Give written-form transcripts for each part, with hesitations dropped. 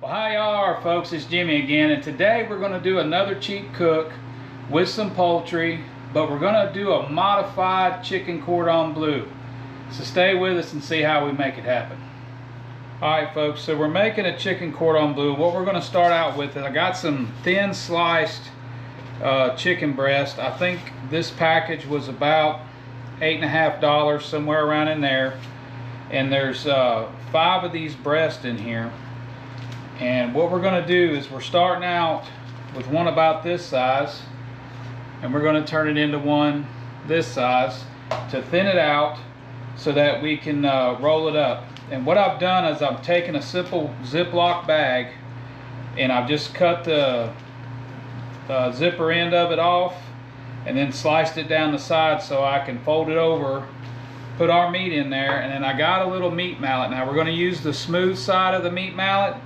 Well, hi y'all are, folks, it's Jimmy again, and today we're going to do another cheap cook with some poultry, but we're going to do a modified chicken cordon bleu. So stay with us and see how we make it happen. Alright folks, so we're making a chicken cordon bleu. What we're going to start out with is I got some thin sliced chicken breast. I think this package was about $8.50, somewhere around in there, and there's 5 of these breasts in here. And what we're going to do is we're starting out with one about this size, and we're going to turn it into one this size to thin it out so that we can roll it up. And what I've done is I've taken a simple Ziploc bag and I've just cut the zipper end of it off and then sliced it down the side so I can fold it over, put our meat in there, and then I got a little meat mallet. Now we're going to use the smooth side of the meat mallet,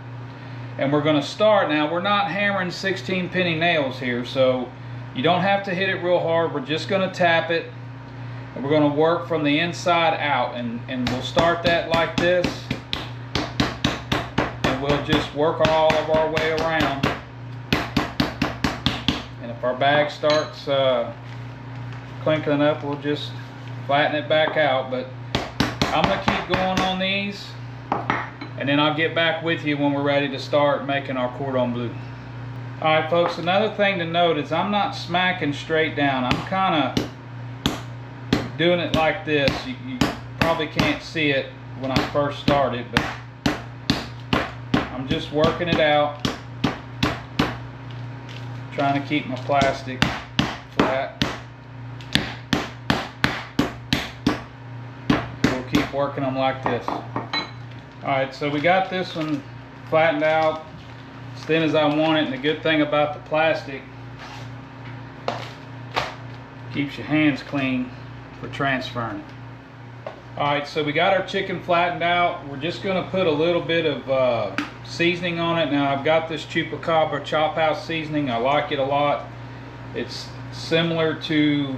and we're going to start. Now we're not hammering 16 penny nails here, so you don't have to hit it real hard. We're just going to tap it, and we're going to work from the inside out, and we'll start that like this, and we'll just work all of our way around. And if our bag starts clinking up, we'll just flatten it back out. But I'm going to keep going on these, and then I'll get back with you when we're ready to start making our cordon bleu. Alright folks, another thing to note is I'm not smacking straight down. I'm kind of doing it like this. You probably can't see it when I first started, but I'm just working it out, trying to keep my plastic flat. We'll keep working them like this. Alright, so we got this one flattened out as thin as I want it, and the good thing about the plastic, keeps your hands clean for transferring it. Alright, so we got our chicken flattened out. We're just going to put a little bit of seasoning on it. Now I've got this Chupacabra Chop House seasoning. I like it a lot. It's similar to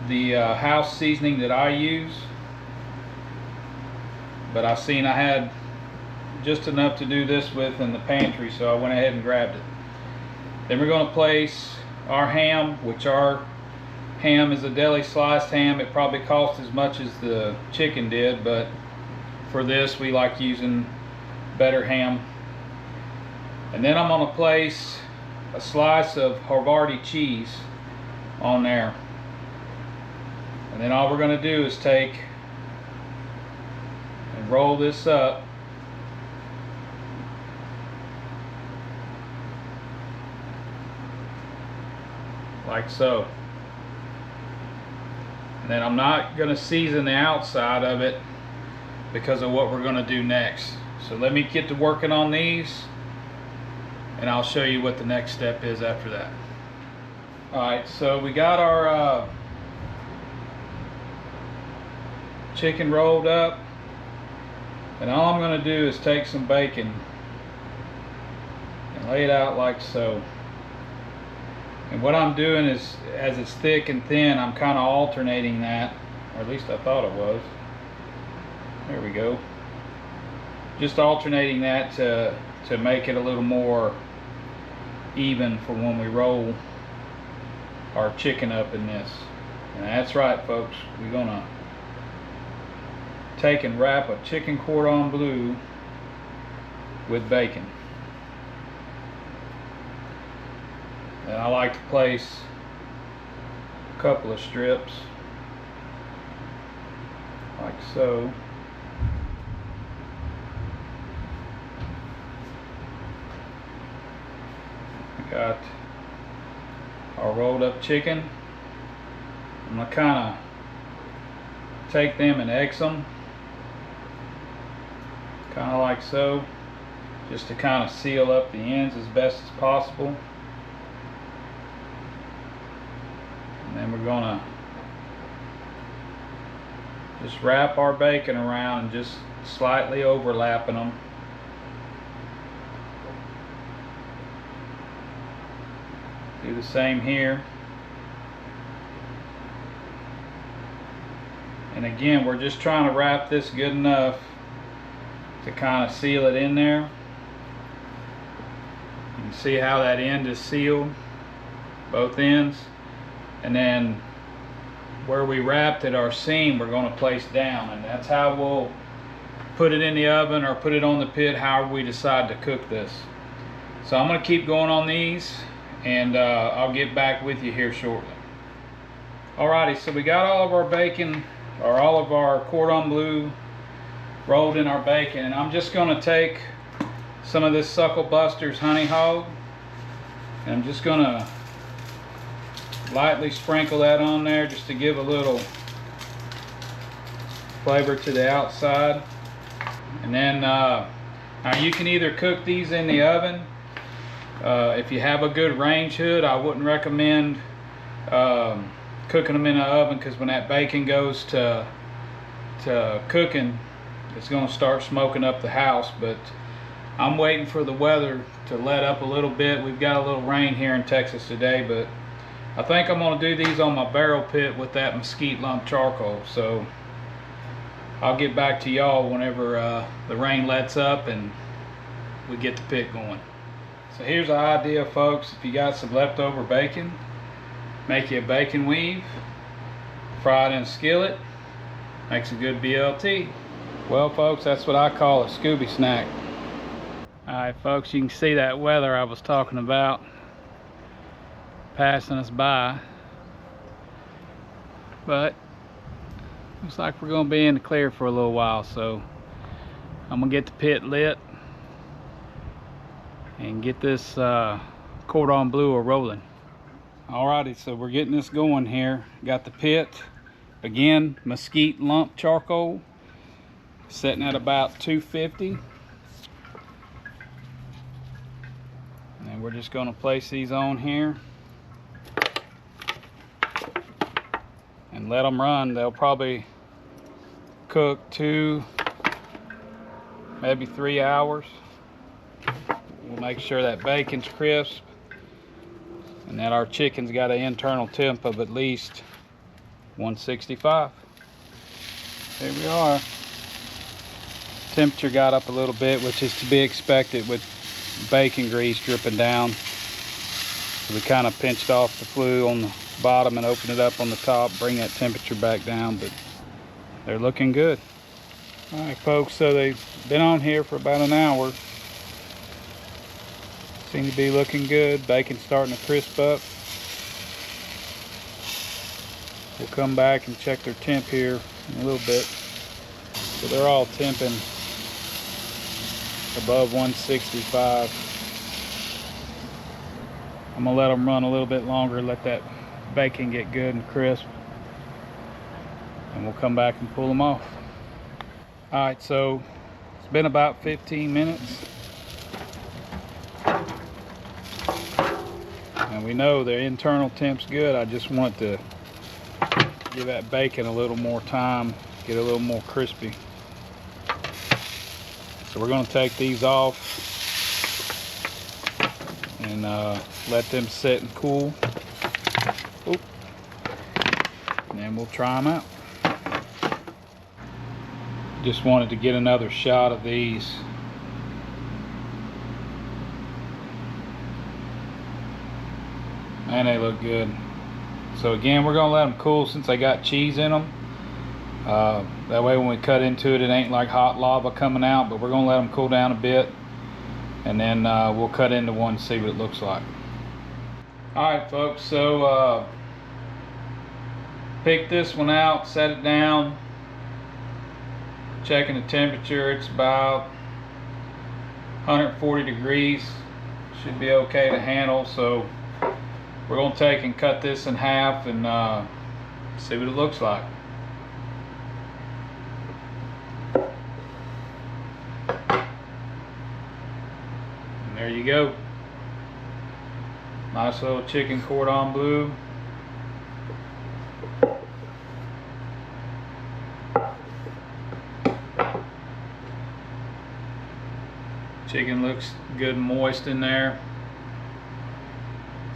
the house seasoning that I use, but I seen I had just enough to do this with in the pantry, so I went ahead and grabbed it. Then we're going to place our ham, which our ham is a deli sliced ham. It probably cost as much as the chicken did, but for this we like using better ham. And then I'm going to place a slice of Havarti cheese on there. And then all we're going to do is take and roll this up like so. And then I'm not going to season the outside of it because of what we're going to do next. So let me get to working on these, and I'll show you what the next step is after that. Alright, so we got our chicken rolled up, and all I'm going to do is take some bacon and lay it out like so. And what I'm doing is, as it's thick and thin, I'm kind of alternating that, or at least I thought it was. There we go. Just alternating that to make it a little more even for when we roll our chicken up in this. And that's right folks, we're gonna take and wrap a chicken cordon bleu with bacon. And I like to place a couple of strips like so. We got our rolled up chicken. I'm going to kind of take them and X them, kind of like so, just to kind of seal up the ends as best as possible. And then we're going to just wrap our bacon around and just slightly overlapping them. Do the same here. And again, we're just trying to wrap this good enough to kind of seal it in there. You can see how that end is sealed, both ends. And then where we wrapped it, our seam, we're going to place down, and that's how we'll put it in the oven or put it on the pit, however we decide to cook this. So I'm going to keep going on these, and I'll get back with you here shortly. Alrighty, so we got all of our bacon, or all of our cordon bleu rolled in our bacon, and I'm just going to take some of this Suckle Buster's honey hog, and I'm just going to lightly sprinkle that on there just to give a little flavor to the outside. And then now you can either cook these in the oven. If you have a good range hood, I wouldn't recommend cooking them in the oven, because when that bacon goes to cooking, it's going to start smoking up the house. But I'm waiting for the weather to let up a little bit. We've got a little rain here in Texas today, but I think I'm going to do these on my barrel pit with that mesquite lump charcoal. So I'll get back to y'all whenever the rain lets up and we get the pit going. So here's the idea, folks. If you got some leftover bacon, make you a bacon weave, fry it in a skillet, makes a good BLT. Well, folks, that's what I call a Scooby snack. Alright, folks, you can see that weather I was talking about passing us by, but looks like we're going to be in the clear for a little while. So I'm going to get the pit lit and get this cordon bleu rolling. Alrighty, so we're getting this going here. Got the pit, again, mesquite lump charcoal, setting at about 250. And we're just going to place these on here and let them run. They'll probably cook 2, maybe 3 hours. We'll make sure that bacon's crisp and that our chicken's got an internal temp of at least 165. There we are. Temperature got up a little bit, which is to be expected with bacon grease dripping down. So we kind of pinched off the flue on the bottom and opened it up on the top, bring that temperature back down, but they're looking good. Alright, folks, so they've been on here for about an hour. Seem to be looking good. Bacon's starting to crisp up. We'll come back and check their temp here in a little bit. So they're all temping above 165. I'm gonna let them run a little bit longer, let that bacon get good and crisp, and we'll come back and pull them off. Alright, so it's been about 15 minutes. And we know the internal temp's good. I just want to give that bacon a little more time, get a little more crispy. So we're going to take these off and let them sit and cool. Oop. And then we'll try them out. Just wanted to get another shot of these. Man, they look good. So again, we're gonna let them cool since they got cheese in them. That way when we cut into it, it ain't like hot lava coming out, but we're gonna let them cool down a bit, and then we'll cut into one and see what it looks like. Alright, folks, so pick this one out, set it down, checking the temperature. It's about 140 degrees. Should be okay to handle. So we're going to take and cut this in half and see what it looks like. And there you go. Nice little chicken cordon bleu. Chicken looks good and moist in there.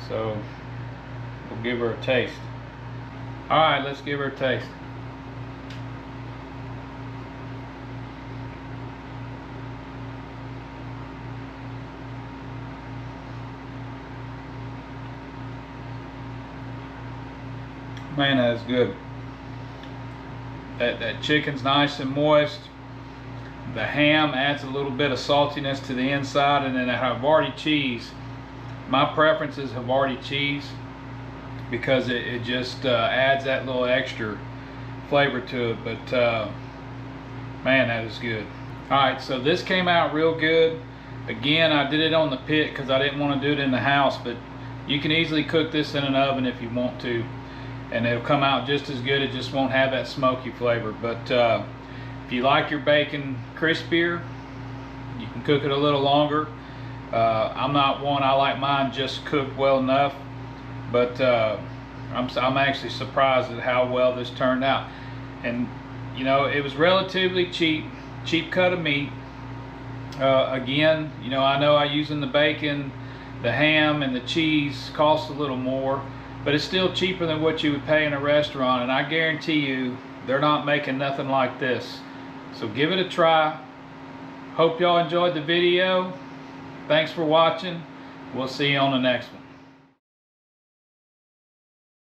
So we'll give her a taste. Alright, let's give her a taste. Man, that is good. That chicken's nice and moist. The ham adds a little bit of saltiness to the inside, and then that Havarti cheese. My preference is Havarti cheese because it just adds that little extra flavor to it. But man, that is good. Alright, so this came out real good. Again, I did it on the pit because I didn't want to do it in the house, but you can easily cook this in an oven if you want to, and it'll come out just as good. It just won't have that smoky flavor. But if you like your bacon crispier, you can cook it a little longer. I'm not one, I like mine just cooked well enough, but I'm actually surprised at how well this turned out. And you know, it was relatively cheap cut of meat. Again, you know I using the bacon, the ham, and the cheese costs a little more, but it's still cheaper than what you would pay in a restaurant, and I guarantee you they're not making nothing like this. So give it a try. Hope y'all enjoyed the video. Thanks for watching. We'll see you on the next one.